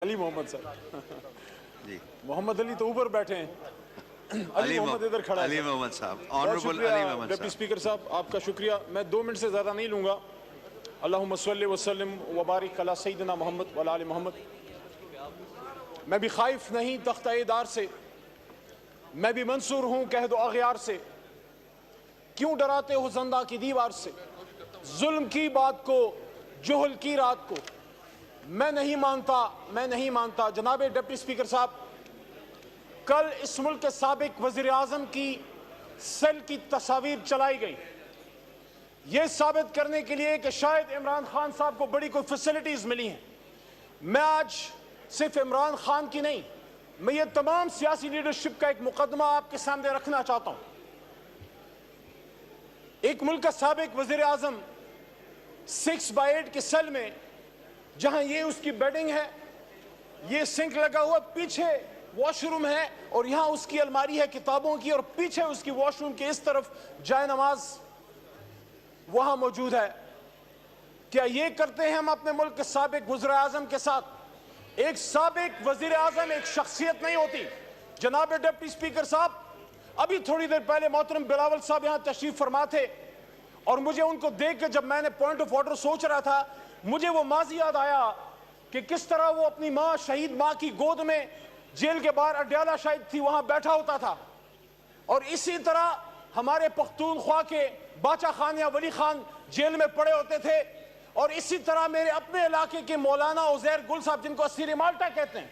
علی محمد صاحب جی محمد علی تو اوپر بیٹھے ہیں، علی محمد ادھر کھڑا ہے۔ علی محمد صاحب، بہت آنریبل علی محمد شکریہ ڈپٹی صاحب۔ اسپیکر صاحب، آپ کا شکریہ۔ میں 2 منٹ سے زیادہ نہیں لوں گا۔ اللہم صلی وسلم وبارک علی سیدنا محمد وعلی آل محمد۔ میں بھی خائف نہیں تختہ دار سے، میں بھی منصور ہوں قحط و اغیار سے۔ کیوں ڈراتے ہو زندہ کی دیوار سے؟ ظلم کی بات کو، جہل کی رات کو میں نہیں مانتا۔ جناب ڈپٹی اسپیکر صاحب، کل اس ملک کے سابق وزیر اعظم کی سیل کی تصاویر چلائی گئی، یہ ثابت کرنے کے لیے کہ شاید عمران خان صاحب کو بڑی کوئی فیسلٹیز ملی ہیں۔ میں آج صرف عمران خان کی نہیں، میں یہ تمام سیاسی لیڈرشپ کا ایک مقدمہ آپ کے سامنے رکھنا چاہتا ہوں۔ ایک ملک کا سابق وزیر اعظم 6x8 کے سیل میں، جہاں یہ اس کی بیڈنگ ہے، یہ سنک لگا ہوا، پیچھے واش روم ہے، اور یہاں اس کی الماری ہے کتابوں کی، اور پیچھے اس کی واش روم کے اس طرف جائے نماز وہاں موجود ہے۔ کیا یہ کرتے ہیں ہم اپنے ملک کے سابق وزیر اعظم کے ساتھ؟ ایک سابق وزیر اعظم ایک شخصیت نہیں ہوتی۔ جناب ڈپٹی اسپیکر صاحب، ابھی تھوڑی دیر پہلے محترم بلاول صاحب یہاں تشریف فرما تھے، اور مجھے ان کو دیکھ کے جب میں نے پوائنٹ آف آرڈر سوچ رہا تھا، مجھے وہ ماضی یاد آیا کہ کس طرح وہ اپنی ماں، شہید ماں کی گود میں جیل کے باہر اڈیالہ شاہد تھی، وہاں بیٹھا ہوتا تھا، اور اسی طرح ہمارے پختونخوا کے باچا خان یا ولی خان جیل میں پڑے ہوتے تھے، اور اسی طرح میرے اپنے علاقے کے مولانا عزیر گل صاحب، جن کو اسیر مالٹا کہتے ہیں،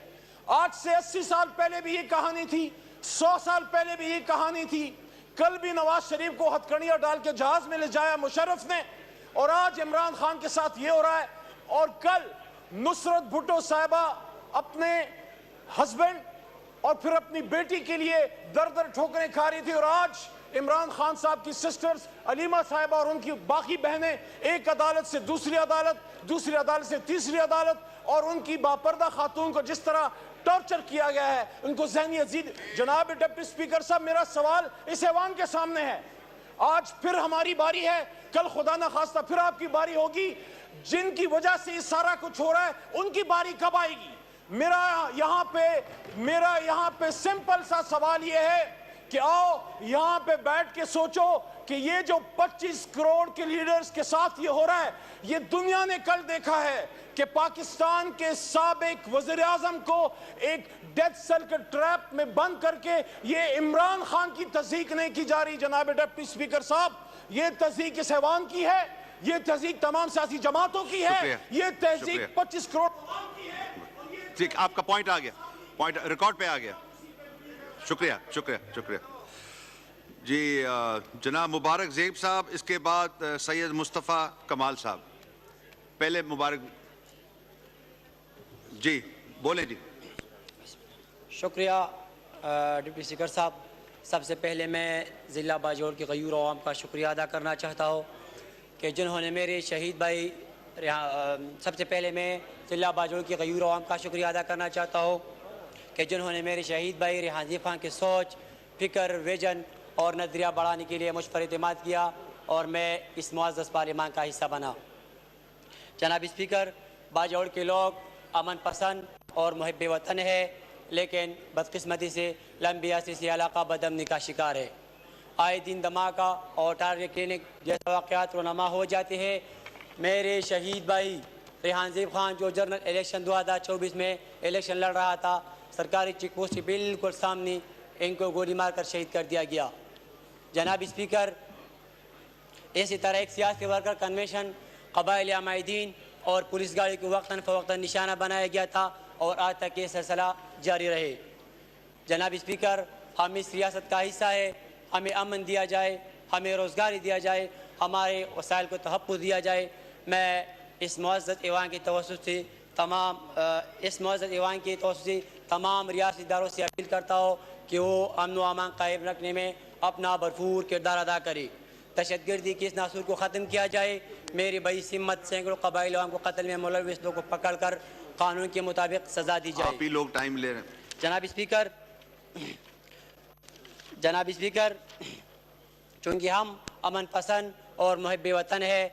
آج سے 80 سال پہلے بھی یہ کہانی تھی، 100 سال پہلے بھی یہ کہانی تھی۔ کل بھی نواز شریف کو ہتھ کنڈیاں ڈال کے جہاز میں لے جایا مشرف نے، اور آج عمران خان کے ساتھ یہ ہو رہا ہے۔ اور کل نصرت بھٹو صاحبہ اپنے ہسبینڈ اور پھر اپنی بیٹی کے لیے در در ٹھوکریں کھا رہی تھی، اور آج عمران خان صاحب کی سسٹرز علیمہ صاحبہ اور ان کی باقی بہنیں ایک عدالت سے دوسری عدالت، دوسری عدالت سے تیسری عدالت، اور ان کی باپردہ خاتون کو جس طرح ٹارچر کیا گیا ہے، ان کو ذہنی ازید۔ جناب ڈپٹی اسپیکر صاحب، میرا سوال اس ایوان کے سامنے ہے، آج پھر ہماری باری ہے، کل خدا نہ خواستہ پھر آپ کی باری ہوگی۔ جن کی وجہ سے یہ سارا کچھ ہو رہا ہے، ان کی باری کب آئے گی؟ میرا یہاں پہ سمپل سا سوال یہ ہے کہ آؤ یہاں پہ بیٹھ کے سوچو کہ یہ جو 25 کروڑ کے لیڈرز کے ساتھ یہ ہو رہا ہے، یہ دنیا نے کل دیکھا ہے کہ پاکستان کے سابق وزیر اعظم کو ایک ڈیتھ سیل کے ٹریپ میں بند کر کے یہ عمران خان کی تصدیق نہیں کی جا رہی۔ جناب ڈپٹی اسپیکر صاحب، یہ تصدیق اس ایوان کی ہے، یہ تصدیق تمام سیاسی جماعتوں کی ہے، یہ تصدیق 25 کروڑ کی ہے۔ ٹھیک، آپ کا پوائنٹ آ گیا، پوائنٹ ریکارڈ پہ آ گیا۔ شکریہ جی۔ جناب مبارک زیب صاحب، اس کے بعد سید مصطفیٰ کمال صاحب۔ پہلے مبارک جی بولیں جی۔ شکریہ ڈپٹی اسپیکر صاحب، سب سے پہلے میں ضلع باجوڑ کے غیور عوام کا شکریہ ادا کرنا چاہتا ہوں کہ جنہوں نے میرے شہید بھائی، سب سے پہلے میں ضلع باجوڑ کے غیور عوام کا شکریہ ادا کرنا چاہتا ہوں کہ جنہوں نے میرے شہید بھائی ریحان زیب خان کی سوچ، فکر، ویژن اور نظریہ بڑھانے کے لیے مجھ پر اعتماد کیا، اور میں اس معزز پارلیمان کا حصہ بنا۔ جناب اسپیکر، باجوڑ کے لوگ امن پسند اور محب وطن ہے، لیکن بدقسمتی سے لمبی عرصے سے علاقہ بدامنی کا شکار ہے۔ آئے دن دھماکہ اور ٹارگیٹ کلینک جیسے واقعات رونما ہو جاتے ہیں۔ میرے شہید بھائی ریحان زیب خان جو جنرل الیکشن 2024 میں الیکشن لڑ رہا تھا، سرکاری چیک پوسٹ کے بالکل سامنے ان کو گولی مار کر شہید کر دیا گیا۔ جناب اسپیکر، اسی طرح ایک سیاسی ورکر کنونشن، قبائلی عمائدین اور پولیس گاڑی کو وقتاً فوقتاً نشانہ بنایا گیا تھا، اور آج تک یہ سلسلہ جاری رہے۔ جناب اسپیکر، ہم اس ریاست کا حصہ ہے، ہمیں امن دیا جائے، ہمیں روزگاری دیا جائے، ہمارے وسائل کو تحفظ دیا جائے۔ میں اس معزز ایوان کے توسط سے تمام ریاستی اداروں سے اپیل کرتا ہوں کہ وہ امن و امان قائم رکھنے میں اپنا بھرپور کردار ادا کرے، دہشت گردی کے اس ناسور کو ختم کیا جائے۔ میری بڑی سمت سینکڑوں قبائلی عوام کو قتل میں ملوث لوگوں کو پکڑ کر قانون کے مطابق سزا دی جائے۔ آپ ہی لوگ ٹائم لے رہے ہیں۔ جناب اسپیکر، چونکہ ہم امن پسند اور محب وطن ہے،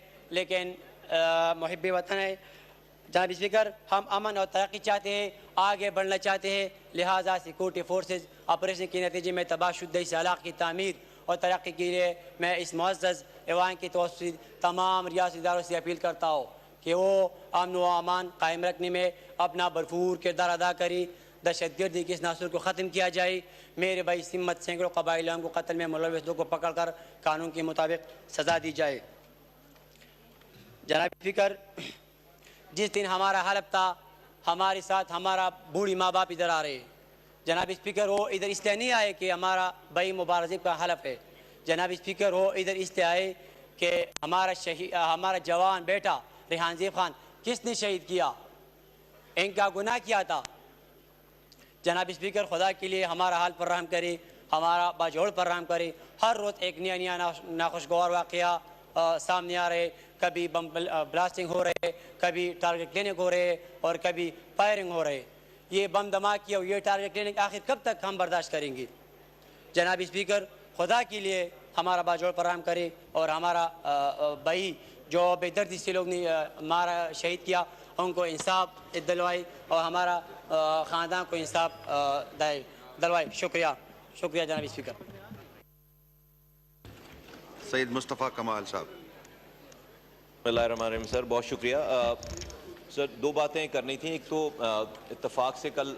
جناب اسپیکر، ہم امن اور ترقی چاہتے ہیں، آگے بڑھنا چاہتے ہیں، لہٰذا سیکورٹی فورسز آپریشن کے نتیجے میں تباہ شدہ اس علاقے کی تعمیر اور ترقی کے لیے میں اس معزز ایوان کی توسط تمام ریاستی اداروں سے اپیل کرتا ہوں کہ وہ امن و امان قائم رکھنے میں اپنا بھرپور کردار ادا کریں، دہشت گردی کے اس ناصر کو ختم کیا جائے، میرے بھائی سمت سینکڑوں قبائلیوں کو قتل میں ملوث لوگوں کو پکڑ کر قانون کے مطابق سزا دی جائے۔ جناب اسپیکر، جس دن ہمارا حلف تھا، ہمارے ساتھ ہمارا بوڑھی ماں باپ ادھر آ رہے ہیں۔ جناب اسپیکر، وہ ادھر اس لیے نہیں آئے کہ ہمارا بھائی مبارک زیب کا حلف ہے۔ جناب اسپیکر، وہ ادھر اس لیے آئے کہ ہمارا جوان بیٹا ریحان زیب خان کس نے شہید کیا، ان کا گناہ کیا تھا۔ جناب اسپیکر، خدا کے لیے ہمارا حال پر رحم کرے، ہمارا باجوڑ پر رحم کرے۔ ہر روز ایک نیا ناخوشگوار واقعہ سامنے آ رہے، کبھی بم بلاسٹنگ ہو رہے، کبھی ٹارگٹ کلیننگ ہو رہے اور کبھی فائرنگ ہو رہے۔ یہ بم دھماکے اور یہ ٹارگٹ کلیننگ آخر کب تک ہم برداشت کریں گے؟ جناب اسپیکر، خدا کے لیے ہمارا باجوڑ پر رحم کرے اور ہمارا بھائی جو بے دردی سے لوگ نے ہمارا شہید کیا، ان کو انصاف دلوائے اور ہمارا خاندان کو انصاف دلوائے۔ شکریہ جناب اسپیکر۔ سید مصطفیٰ کمال صاحب۔ بسم اللہ الرحمن الرحیم سر، بہت شکریہ۔ سر، دو باتیں کرنی تھیں۔ ایک تو اتفاق سے کل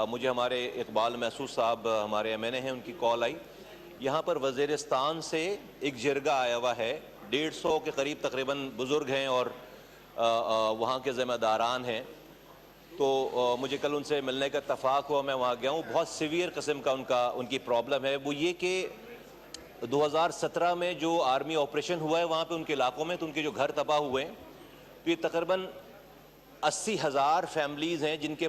مجھے ہمارے اقبال محسوس صاحب ہمارے ایم این اے ہیں، ان کی کال آئی۔ یہاں پر وزیرستان سے ایک جرگہ آیا ہوا ہے، 150 کے قریب تقریباً بزرگ ہیں اور وہاں کے ذمہ داران ہیں۔ تو مجھے کل ان سے ملنے کا اتفاق ہوا، میں وہاں گیا ہوں۔ بہت سیویئر قسم کا ان کی پرابلم ہے، وہ یہ کہ 2017 میں جو آرمی آپریشن ہوا ہے وہاں پہ ان کے علاقوں میں، تو ان کے جو گھر تباہ ہوئے ہیں، تو یہ تقریباً 80,000 فیملیز ہیں جن کے